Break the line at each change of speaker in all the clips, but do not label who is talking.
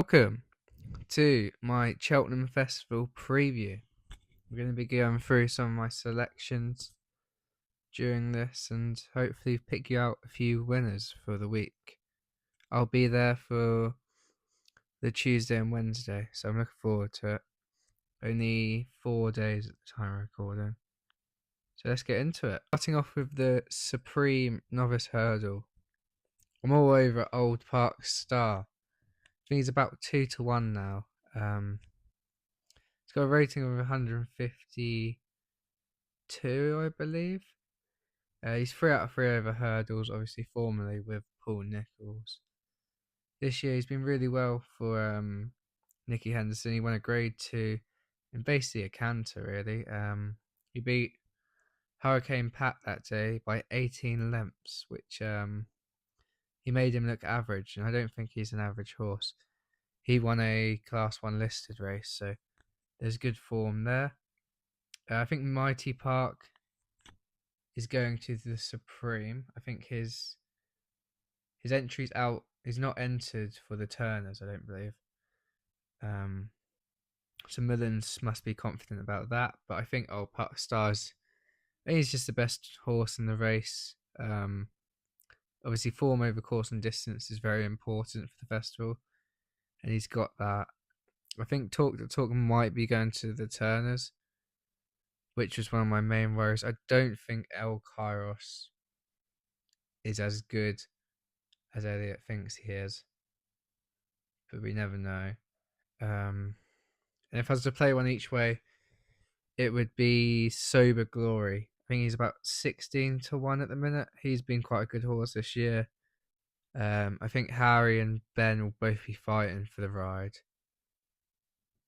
Welcome to my Cheltenham Festival preview. We're going to be going through some of my selections during this and hopefully pick you out a few winners for the week. I'll be there for the Tuesday and Wednesday, so I'm looking forward to it. Only 4 days at the time of recording. So let's get into it. Starting off with the Supreme Novice Hurdle. I'm all over Old Park Star. I think he's about 2-1 now. It's got a rating of 152, I believe. He's 3 out of 3 over hurdles, obviously formerly with Paul Nicholls. This year he's been really well for Nicky Henderson. He won a grade 2 in basically a canter, really. He beat Hurricane Pat that day by 18 lengths, which he made him look average, and I don't think he's an average horse. He won a Class 1 listed race, so there's good form there. I think Mighty Park is going to the Supreme. I think his entry's out. He's not entered for the Turners, I don't believe. So Millens must be confident about that. But I think Old Park Stars, I think he's just the best horse in the race. Obviously, form over course and distance is very important for the festival, and he's got that. I think Talk might be going to the Turners, which was one of my main worries. I don't think El Kairos is as good as Elliot thinks he is, but we never know. And if I was to play one each way, it would be Sober Glory. I think he's about 16-1 at the minute. He's been quite a good horse this year. I think Harry and Ben will both be fighting for the ride.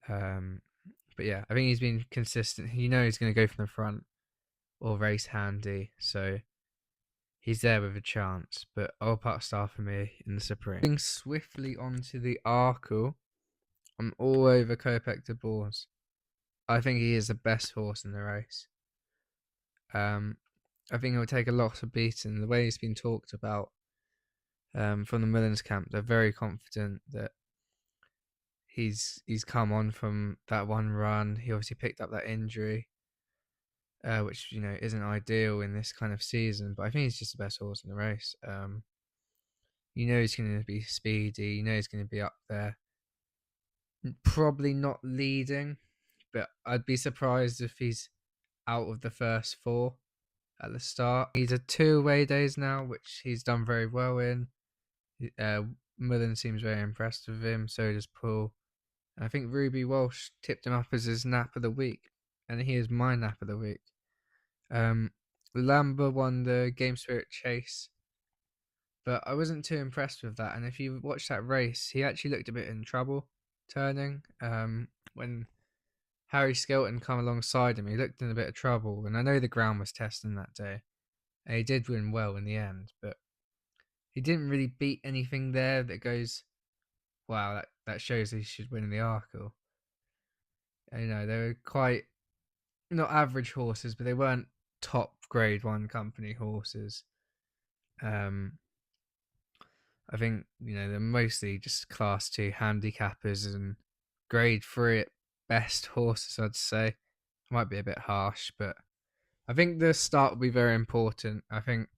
But yeah, I think he's been consistent. You know he's going to go from the front or race handy, so he's there with a chance. But Old Park Star for me in the Supreme. Moving swiftly onto the Arkle, I'm all over Kopek de Boers. I think he is the best horse in the race. I think he'll take a lot of beating. The way he's been talked about from the Millens camp, they're very confident that he's come on from that one run. He obviously picked up that injury, which isn't ideal in this kind of season. But I think he's just the best horse in the race. He's going to be speedy. He's going to be up there. Probably not leading, but I'd be surprised if he's out of the first 4 at the start. He's had 2 away days now, which he's done very well in. Mullen seems very impressed with him, so does Paul. And I think Ruby Walsh tipped him up as his nap of the week, and he is my nap of the week. Lamba won the Game Spirit Chase, but I wasn't too impressed with that. And if you watch that race, he actually looked a bit in trouble turning. When Harry Skelton come alongside him, he looked in a bit of trouble. And I know the ground was testing that day, and he did win well in the end, but he didn't really beat anything there that goes, wow, that shows he should win in the Arkle. They were quite not average horses, but they weren't top grade 1 company horses. I think they're mostly just class 2 handicappers and grade 3 at best horses, I'd say. Might be a bit harsh, but I think the start will be very important. I think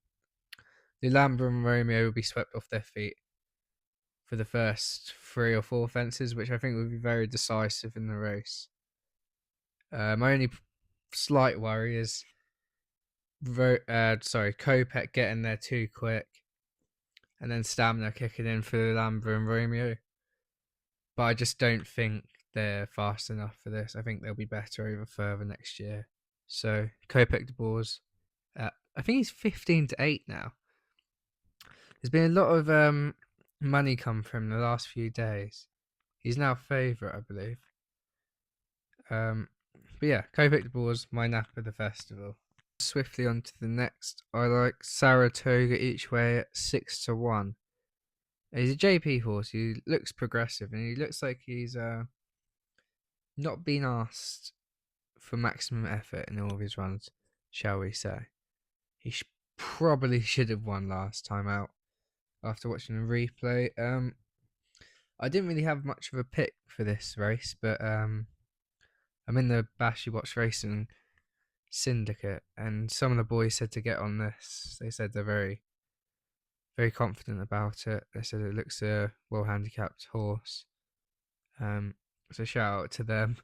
the Lambra and Romeo will be swept off their feet for the first 3 or 4 fences, which I think will be very decisive in the race. My only slight worry is Kopek getting there too quick, and then stamina kicking in for Lambra and Romeo. But I just don't think they're fast enough for this. I think they'll be better over further next year. So Kopek de Boers, I think he's 15-8 now. There's been a lot of money come from the last few days. He's now favourite, I believe. But yeah, Kopek de Boers, my nap of the festival. Swiftly on to the next. I like Saratoga each way at 6-1. He's a JP horse. He looks progressive, and he looks like he's not been asked for maximum effort in all of his runs, shall we say. He probably should have won last time out after watching the replay. I didn't really have much of a pick for this race, but I'm in the Bashy Watch Racing Syndicate, and some of the boys said to get on this. They said they're very confident about it. They said it looks a well handicapped horse. So shout out to them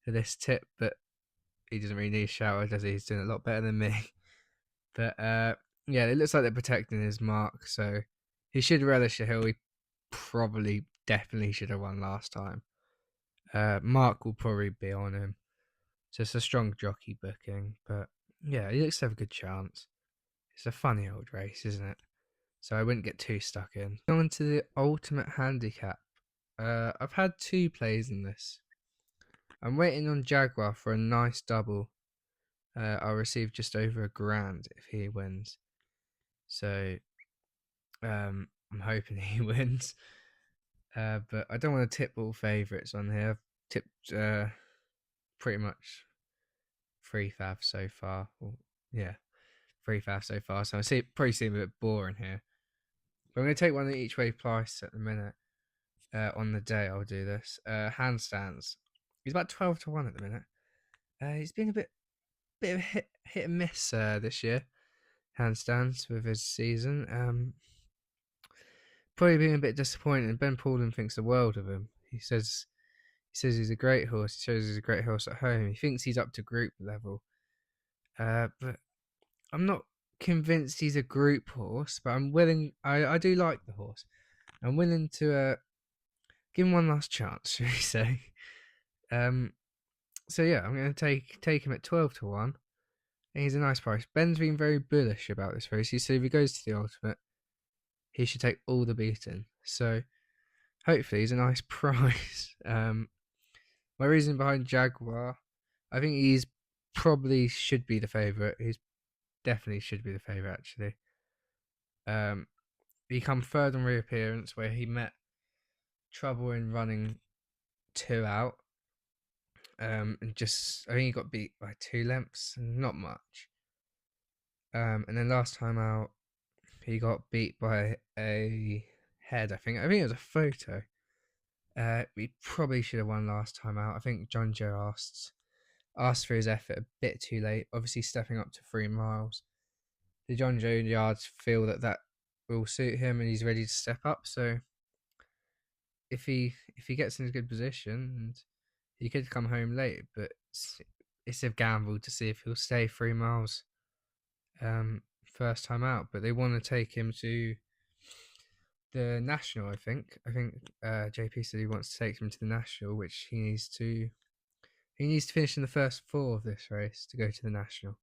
for this tip, but he doesn't really need a shout out, does he? He's doing a lot better than me. But yeah, it looks like they're protecting his mark, so he should relish the hill. He probably, definitely should have won last time. Mark will probably be on him. So it's a strong jockey booking, but yeah, he looks to have a good chance. It's a funny old race, isn't it? So I wouldn't get too stuck in. On to the ultimate handicap. I've had two plays in this. I'm waiting on Jaguar for a nice double. I'll receive just over £1,000 if he wins. So I'm hoping he wins. But I don't want to tip all favourites on here. I've tipped pretty much 3 fav so far. Well, yeah, 3 fav so far. So I probably seem a bit boring here. But I'm going to take one at each way price at the minute. On the day I'll do this. Handstands. He's about 12 to 1 at the minute. He's been a bit of hit and miss this year. Handstands with his season. Probably been a bit disappointed. Ben Paulin thinks the world of him. He says he's a great horse. He shows he's a great horse at home. He thinks he's up to group level. But I'm not convinced he's a group horse. But I'm willing. I do like the horse. I'm willing to give him one last chance, shall we say? So yeah, I'm going to take him at 12 to 1. And he's a nice price. Ben's been very bullish about this race. He said if he goes to the ultimate, he should take all the beating. So hopefully he's a nice price. My reason behind Jaguar, I think he's probably should be the favourite. He's definitely should be the favourite actually. He come third on reappearance where he met trouble in running 2 out. And just I think he got beat by 2 lengths, not much. And then last time out, he got beat by a head. I think it was a photo. We probably should have won last time out. I think John Joe asked for his effort a bit too late. Obviously, stepping up to 3 miles. The John Joe yards feel that will suit him, and he's ready to step up. So if he gets in a good position, and he could come home late, but it's a gamble to see if he'll stay 3 miles. First time out, but they want to take him to the national. I think JP said he wants to take him to the national, which he needs to finish in the first 4 of this race to go to the national.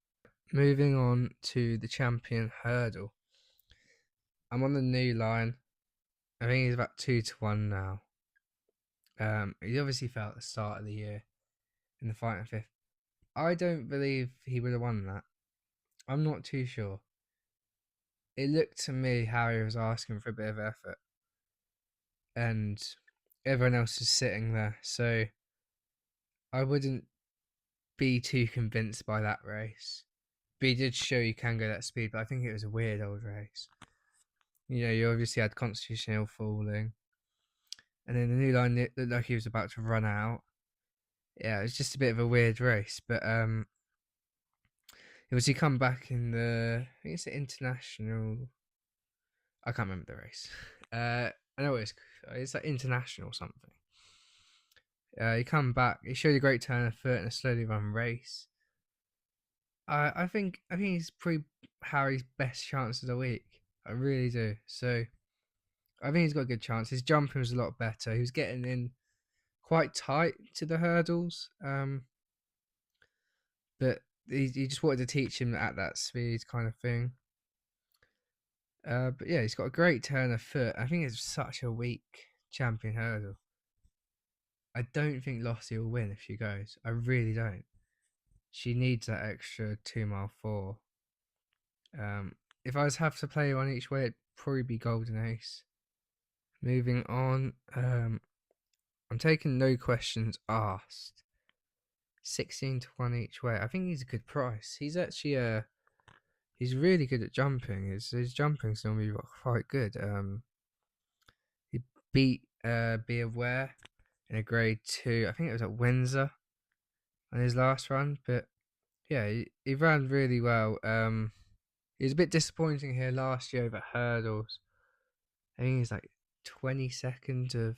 Moving on to the champion hurdle. I'm on the new line. I think he's about 2 to 1 now. He obviously fell at the start of the year in the fight and fifth. I don't believe he would have won that. I'm not too sure. It looked to me Harry was asking for a bit of effort, and everyone else is sitting there, so I wouldn't be too convinced by that race. But he did show you can go that speed, but I think it was a weird old race. You know, you obviously had Constitution Hill falling, and then the new line looked like he was about to run out. Yeah, it was just a bit of a weird race, but it was he come back in I think it's the international. I can't remember the race. I know it's like international something. He come back. He showed a great turn of foot in a slowly run race. I think he's probably Harry's best chance of the week. I really do. So I think he's got a good chance. His jumping was a lot better. He was getting in quite tight to the hurdles. But he just wanted to teach him at that speed kind of thing. But yeah, he's got a great turn of foot. I think it's such a weak champion hurdle. I don't think Lossie will win if she goes. I really don't. She needs that extra 2 mile 4. If I was have to play one each way, it'd probably be Golden Ace. Moving on, I'm taking No Questions Asked. 16 to 1 each way. I think he's a good price. He's actually he's really good at jumping. His jumping's normally quite good. He beat Be Aware in a grade 2. I think it was at Windsor on his last run, but yeah, he ran really well. He was a bit disappointing here last year over hurdles. I think he's like 22nd of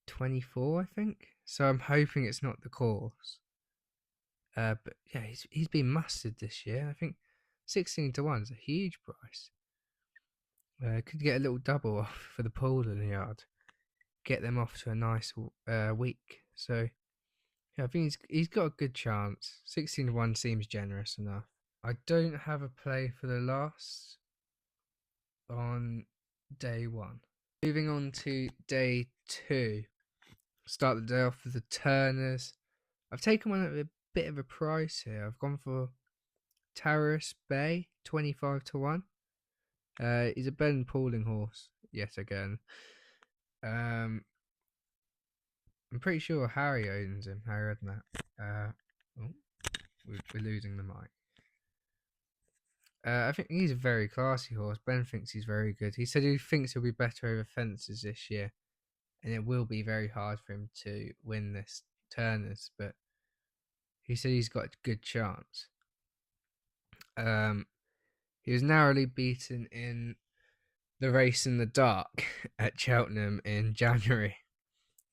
24, I think. So I'm hoping it's not the course. But yeah, he's been mustard this year. I think 16 to 1 is a huge price. Could get a little double off for the pool in the yard. Get them off to a nice week. So yeah, I think he's got a good chance. 16 to 1 seems generous enough. I don't have a play for the last on day 1. Moving on to day 2. Start the day off with the Turners. I've taken one at a bit of a price here. I've gone for Terrace Bay, 25 to 1. He's a Ben Pauling horse, yet again. I'm pretty sure Harry owns him. Harry Redknapp. We're losing the mic. I think he's a very classy horse. Ben thinks he's very good. He said he thinks he'll be better over fences this year, and it will be very hard for him to win this Turners, but he said he's got a good chance. He was narrowly beaten in the race in the dark at Cheltenham in January,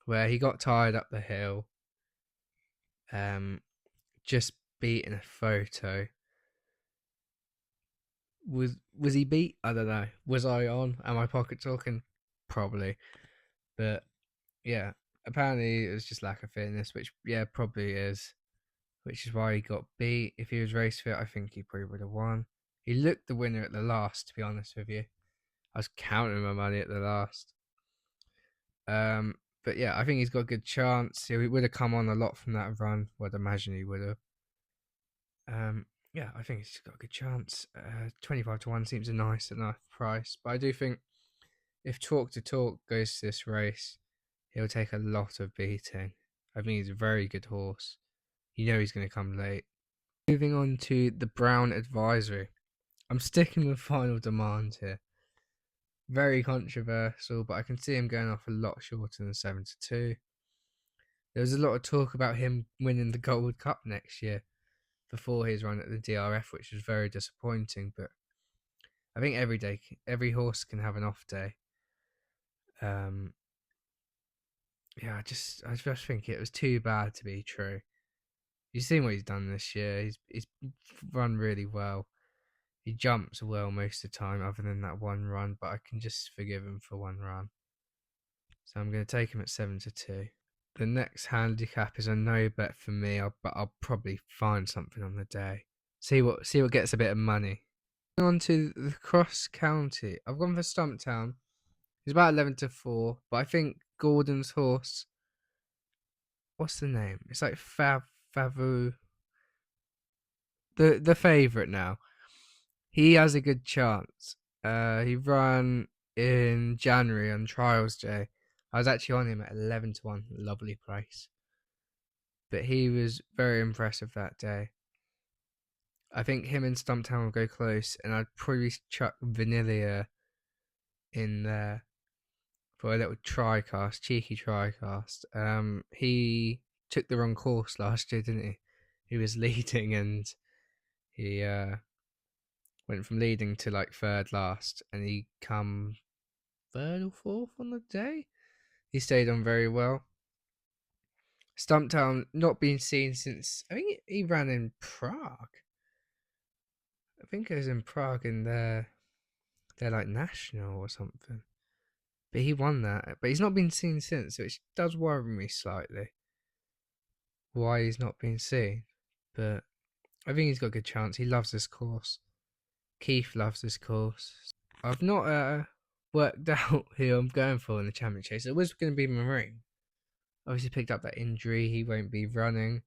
where he got tired up the hill, just beating a photo. Was he beat? I don't know. Was I on? Am I pocket talking? Probably. But yeah, apparently it was just lack of fitness, which yeah, probably is. Which is why he got beat. If he was race fit, I think he probably would have won. He looked the winner at the last, to be honest with you. I was counting my money at the last. But yeah, I think he's got a good chance. He would have come on a lot from that run. I'd imagine he would have. Yeah, I think he's got a good chance. 25 to 1 seems a nice enough price. But I do think if Talk to Talk goes to this race, he'll take a lot of beating. I think he's a very good horse. You know he's going to come late. Moving on to the Brown Advisory. I'm sticking with Final Demand here. Very controversial, but I can see him going off a lot shorter than 7 to 2. There was a lot of talk about him winning the Gold Cup next year before his run at the DRF, which was very disappointing. But I think every horse can have an off day. Yeah, I just think it was too bad to be true. You've seen what he's done this year. He's run really well. He jumps well most of the time, other than that one run. But I can just forgive him for one run. So I'm going to take him at 7 to 2. The next handicap is a no bet for me, but I'll probably find something on the day. See what gets a bit of money. On to the cross county. I've gone for Stumptown. He's about 11 to 4, but I think Gordon's horse. What's the name? It's like Favu. The favourite now. He has a good chance. He ran in January on Trials Day. I was actually on him at 11 to 1. Lovely price. But he was very impressive that day. I think him and Stumptown will go close, and I'd probably chuck Vanilla in there for a little cheeky tri-cast. He took the wrong course last year, didn't he? He was leading, and he went from leading to like third last, and he come third or fourth on the day. He stayed on very well. Stumptown not been seen since, I think he ran in Prague. I think it was in Prague in their like national or something. But he won that. But he's not been seen since, which does worry me slightly. Why he's not been seen. But I think he's got a good chance. He loves this course. Keith loves this course. I've not worked out who I'm going for in the championship. So it was going to be Marine. Obviously picked up that injury. He won't be running.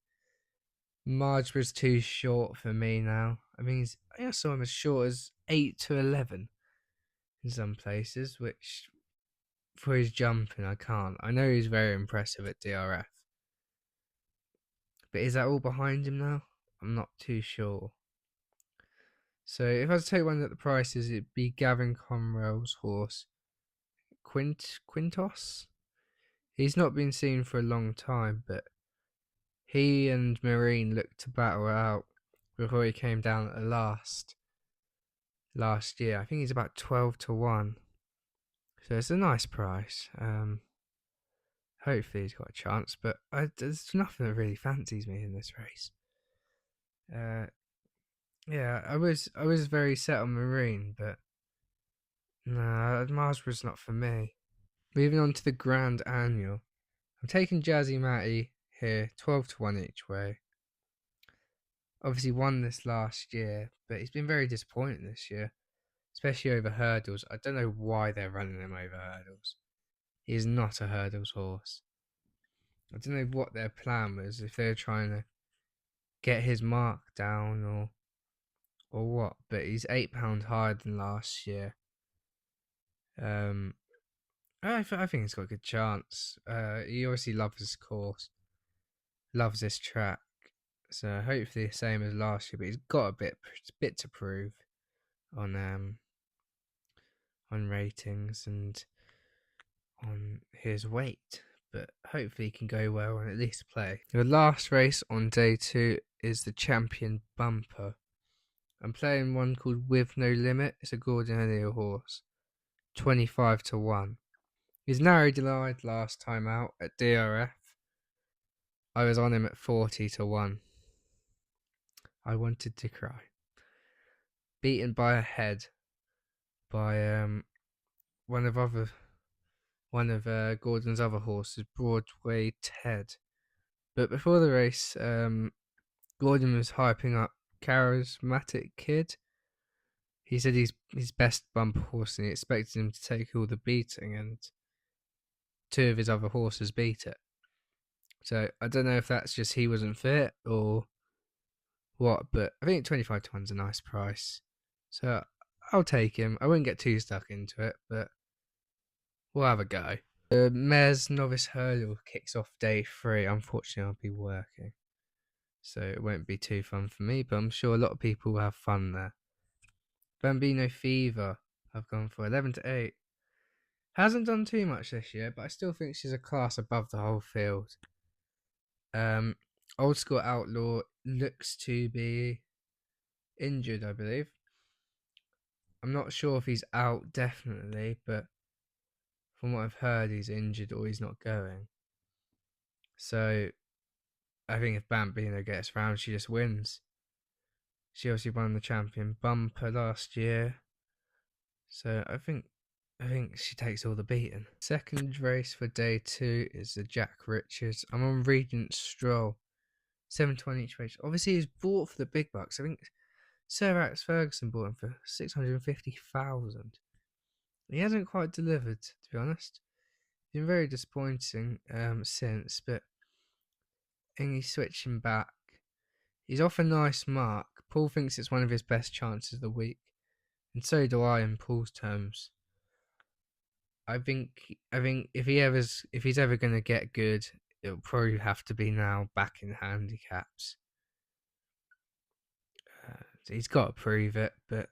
Marge was too short for me now. I mean, I saw him as short as 8 to 11 in some places, which for his jumping, I can't. I know he's very impressive at DRF. But is that all behind him now? I'm not too sure. So if I was to take one at the prices, it'd be Gavin Conrail's horse, Quintos. He's not been seen for a long time, but he and Marine looked to battle it out before he came down at the last year. I think he's about 12-1, so it's a nice price. Hopefully he's got a chance, but there's nothing that really fancies me in this race. Yeah, I was very set on Marine, but no, Marsborough's not for me. Moving on to the Grand Annual, I'm taking Jazzy Matty here, 12-1 each way. Obviously won this last year, but he's been very disappointing this year, especially over hurdles. I don't know why they're running him over hurdles. He is not a hurdles horse. I don't know what their plan was, if they're trying to get his mark down or what, but he's £8 higher than last year. I think he's got a good chance. He obviously loves this course, loves this track, so hopefully the same as last year. But he's got a bit to prove on ratings and on his weight, but hopefully he can go well and at least play. The last race on day 2 is the Champion Bumper. I'm playing one called With No Limit. It's a Gordon Elliott horse, 25-1. He's narrowly denied last time out at DRF. I was on him at 40-1. I wanted to cry. Beaten by a head by one of Gordon's other horses, Broadway Ted. But before the race, Gordon was hyping up Charismatic Kid. He said he's his best bumper horse and he expected him to take all the beating, and 2 of his other horses beat it. So I don't know if that's just he wasn't fit or what, but I think 25-1's a nice price. So I'll take him. I wouldn't get too stuck into it, but we'll have a go. The Mares Novice Hurdle kicks off day 3. Unfortunately, I'll be working, so it won't be too fun for me, but I'm sure a lot of people will have fun there. Bambino Fever, I've gone for 11-8. Hasn't done too much this year, but I still think she's a class above the whole field. Old School Outlaw looks to be injured, I believe. I'm not sure if he's out definitely, but from what I've heard, he's injured or he's not going. So I think if Bambino gets round, she just wins. She obviously won the Champion Bumper last year, so I think she takes all the beating. Second race for day 2 is the Jack Richards. I'm on Regent Stroll, 7-1 each race. Obviously, he's bought for the big bucks. I think Sir Alex Ferguson bought him for 650,000. He hasn't quite delivered, to be honest. He's been very disappointing since, but I think he's switching back. He's off a nice mark. Paul thinks it's one of his best chances of the week, and so do I in Paul's terms. I think if he's ever going to get good, it'll probably have to be now back in handicaps. He's got to prove it, but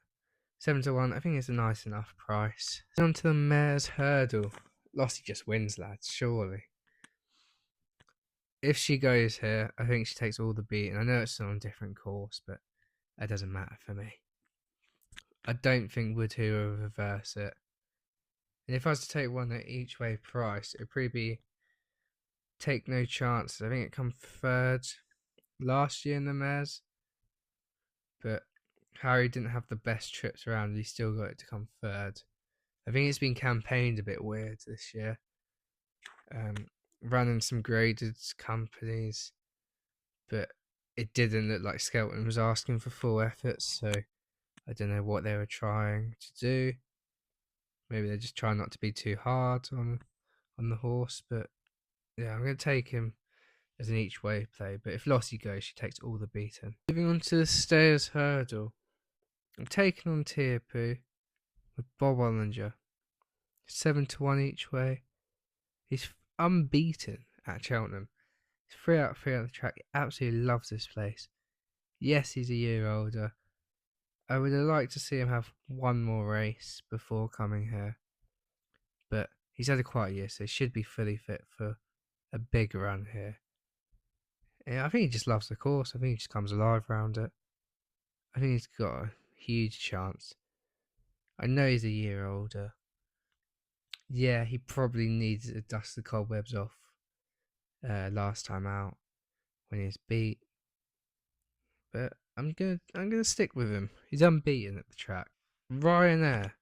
7-1, I think it's a nice enough price. On to the Mares Hurdle. Lossie just wins, lads, surely. If she goes here, I think she takes all the beating. I know it's on a different course, but that doesn't matter for me. I don't think Woodhoo will reverse it. And if I was to take one at each way price, it'd probably be Take No Chances. I think it come 3rd last year in the Mares, but Harry didn't have the best trips around. He still got it to come 3rd. I think it's been campaigned a bit weird this year. Running some graded companies, but it didn't look like Cheltenham was asking for full efforts, so I don't know what they were trying to do. Maybe they're just trying not to be too hard on the horse, but yeah, I'm going to take him as an each way play, but if Lossie goes, she takes all the beating. Moving on to the Stayers Hurdle, I'm taking on Tearpoo with Bob Ollinger, 7-1 each way. He's unbeaten at Cheltenham. He's 3 out of 3 on the track. He absolutely loves this place. Yes, he's a year older. I would have liked to see him have one more race before coming here, but He's had a quiet year, so he should be fully fit for a big run here. Yeah, I think he just loves the course. I think he just comes alive around it. I think he's got a huge chance. I know he's a year older. Yeah, he probably needs to dust the cobwebs off last time out when he was beat. But I'm gonna stick with him. He's unbeaten at the track. Ryanair.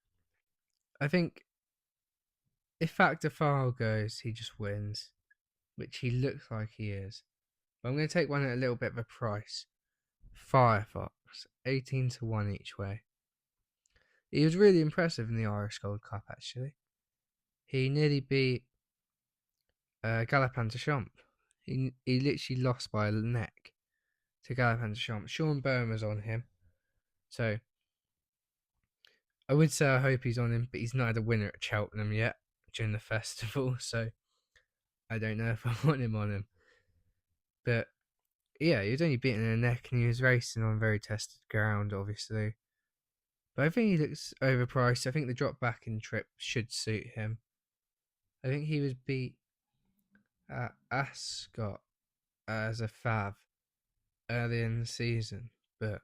I think if Factor File goes, he just wins, which he looks like he is. But I'm going to take one at a little bit of a price. Firefox, 18 to 1 each way. He was really impressive in the Irish Gold Cup, actually. He nearly beat Galopin Des Champs. He literally lost by a neck to Galopin Des Champs. Sean Byrne was on him. So I would say I hope he's on him, but he's not had a winner at Cheltenham yet during the festival. So I don't know if I want him on him. But yeah, he was only beaten in the neck and he was racing on very tested ground, obviously. But I think he looks overpriced. I think the drop back in trip should suit him. I think he was beat at Ascot as a fav early in the season, but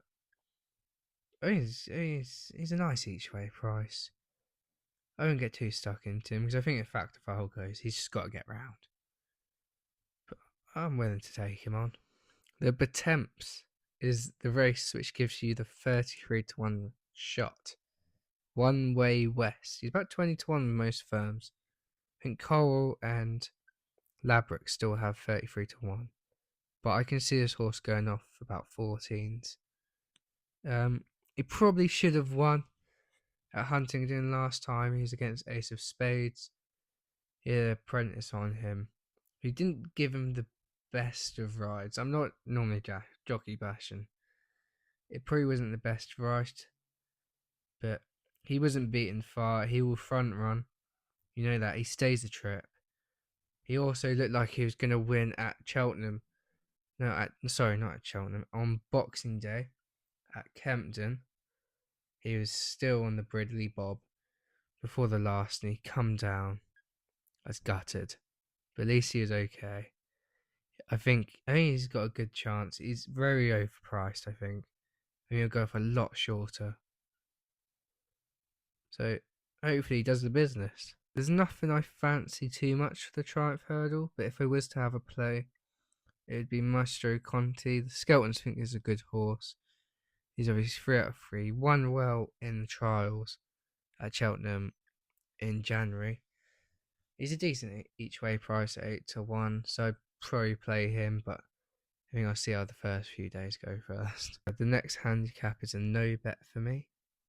he's a nice each way price. I won't get too stuck into him because I think if Factor File goes, he's just got to get round. But I'm willing to take him on. The Betemps is the race which gives you the 33 to 1 shot. One way west. He's about 20 to 1 with most firms. I think Coral and Labrick still have 33 to 1. But I can see this horse going off about 14s. He probably should have won at Huntingdon last time. He was against Ace of Spades. He had an apprentice on him. He didn't give him the best of rides. I'm not normally jockey bashing. It probably wasn't the best ride, but he wasn't beaten far. He will front run. You know that. He stays the trip. He also looked like he was going to win at Cheltenham. No, sorry, not at Cheltenham. On Boxing Day at Kempton. He was still on the Bridley Bob before the last, and he come down as gutted. But at least he was okay. I think he's got a good chance. He's very overpriced, I think. He'll go for a lot shorter. So hopefully he does the business. There's nothing I fancy too much for the Triumph Hurdle, but if I was to have a play, it would be Maestro Conti. The Skeltons think is a good horse. He's obviously 3 out of 3. Won well in the trials at Cheltenham in January. He's a decent each way price at 8 to 1, so I'd probably play him, but I think I'll see how the first few days go first. The next handicap is a no bet for me.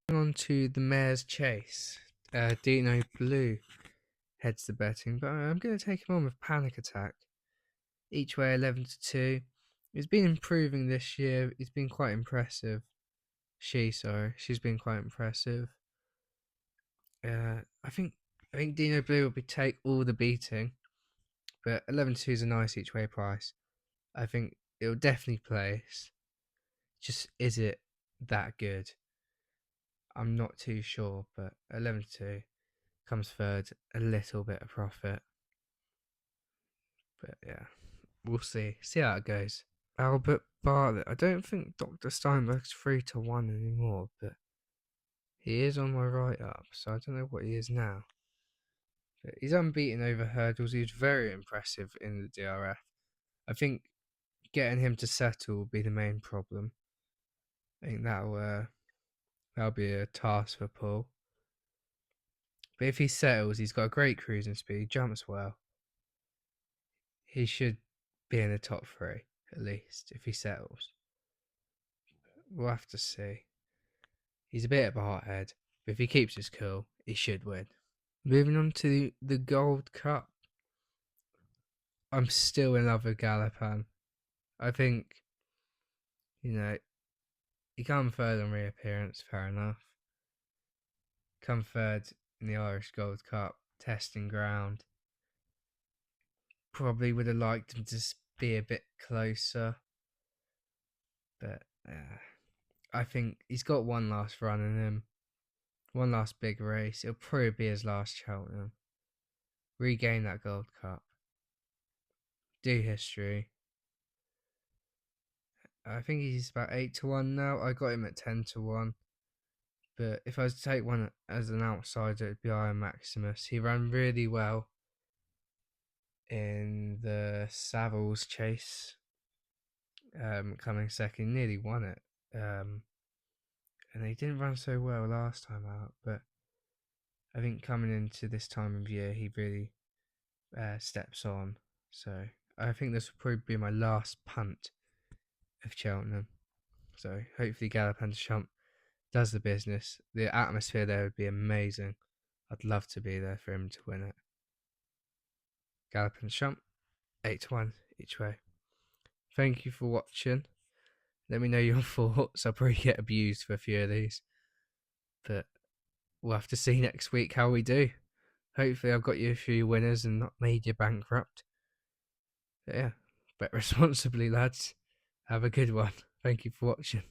On to the Mare's Chase. Dino Blue heads the betting, but I'm going to take him on with Panic Attack. Each way 11 to 2. He's been improving this year. He's been quite impressive. She's been quite impressive. I think Dino Blue will take all the beating, but 11 to 2 is a nice each way price. I think it'll definitely place. Just is it that good? I'm not too sure, but 11 to 2 comes third, a little bit of profit. But yeah, we'll see. See how it goes. Albert Bartlett. I don't think Dr. Steinberg's 3 to 1 anymore, but he is on my write up, so I don't know what he is now. But he's unbeaten over hurdles. He was very impressive in the DRF. I think getting him to settle will be the main problem. I think that'll be a task for Paul. But if he settles, he's got a great cruising speed, jumps well. He should be in the top 3, at least, if he settles. We'll have to see. He's a bit of a hothead, but if he keeps his cool, he should win. Moving on to the Gold Cup. I'm still in love with Galopin. I think, he come third on reappearance, fair enough. Come third in the Irish Gold Cup, testing ground. Probably would have liked him to be a bit closer. But I think he's got one last run in him. One last big race. It'll probably be his last Cheltenham. regain that Gold Cup, do history. I think he's about 8-1 now. I got him at 10-1. But if I was to take one as an outsider, it'd be Iron Maximus. He ran really well in the Savills chase, coming second, nearly won it. And he didn't run so well last time out, but I think coming into this time of year, he really steps on. So I think this will probably be my last punt of Cheltenham. So hopefully Gallup and Champ does the business. The atmosphere there would be amazing. I'd love to be there for him to win it. Gallup and Champ, 8-1 each way. Thank you for watching. Let me know your thoughts. I'll probably get abused for a few of these, but we'll have to see next week how we do. Hopefully I've got you a few winners and not made you bankrupt. But yeah, bet responsibly, lads. Have a good one. Thank you for watching.